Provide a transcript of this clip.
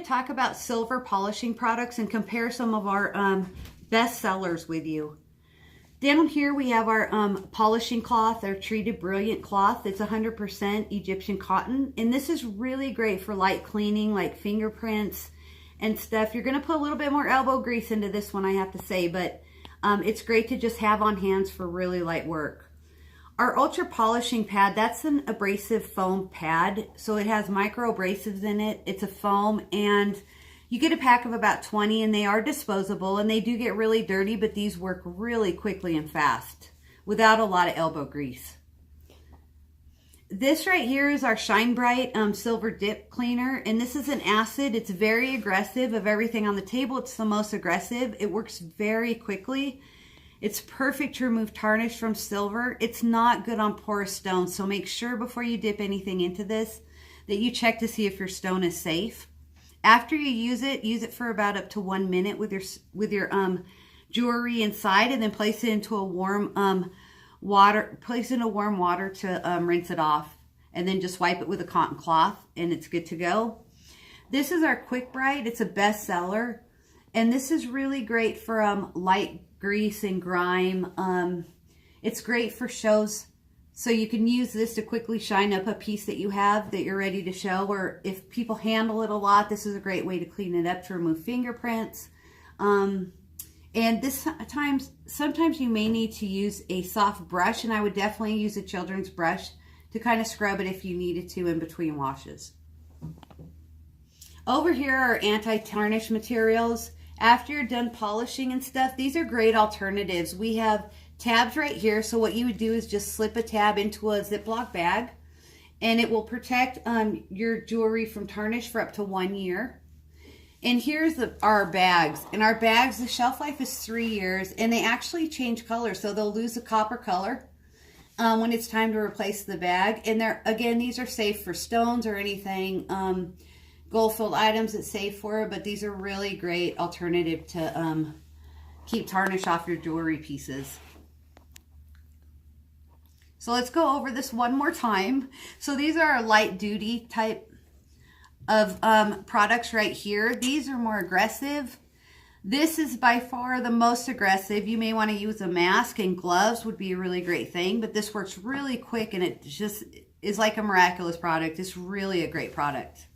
to talk about silver polishing products and compare some of our best sellers with you. Down here we have our polishing cloth, our treated brilliant cloth. It's 100% Egyptian cotton, and this is really great for light cleaning like fingerprints and stuff. You're going to put a little bit more elbow grease into this one, I have to say, but it's great to just have on hands for really light work. Our ultra polishing pad, that's an abrasive foam pad. So it has micro abrasives in it. It's a foam, and you get a pack of about 20, and they are disposable, and they do get really dirty, but these work really quickly and fast without a lot of elbow grease. This right here is our Shine Bright Silver Dip Cleaner, and this is an acid. It's very aggressive. Of everything on the table, it's the most aggressive. It works very quickly. It's perfect to remove tarnish from silver. It's not good on porous stones, so make sure before you dip anything into this that you check to see if your stone is safe. After you use it for about up to 1 minute with your jewelry inside, and then place it into a warm water. Place it in a warm water to rinse it off, and then just wipe it with a cotton cloth, and it's good to go. This is our Quick Bright. It's a bestseller, and this is really great for light grease and grime. It's great for shows, so you can use this to quickly shine up a piece that you have that you're ready to show, or if people handle it a lot, this is a great way to clean it up to remove fingerprints. And sometimes you may need to use a soft brush, and I would definitely use a children's brush to kind of scrub it if you needed to in between washes. Over here are anti-tarnish materials. After you're done polishing and stuff, these are great alternatives. We have tabs right here. So what you would do is just slip a tab into a Ziploc bag, and it will protect your jewelry from tarnish for up to 1 year. And here's our bags. And our bags, the shelf life is 3 years, and they actually change color. So they'll lose the copper color when it's time to replace the bag. And again, these are safe for stones or anything. Gold-filled items it's safe for, but these are really great alternative to keep tarnish off your jewelry pieces. So let's go over this one more time. So these are a light duty type of products right here. These are more aggressive. This is by far the most aggressive. You may want to use a mask, and gloves would be a really great thing, but this works really quick, and it just is like a miraculous product. It's really a great product.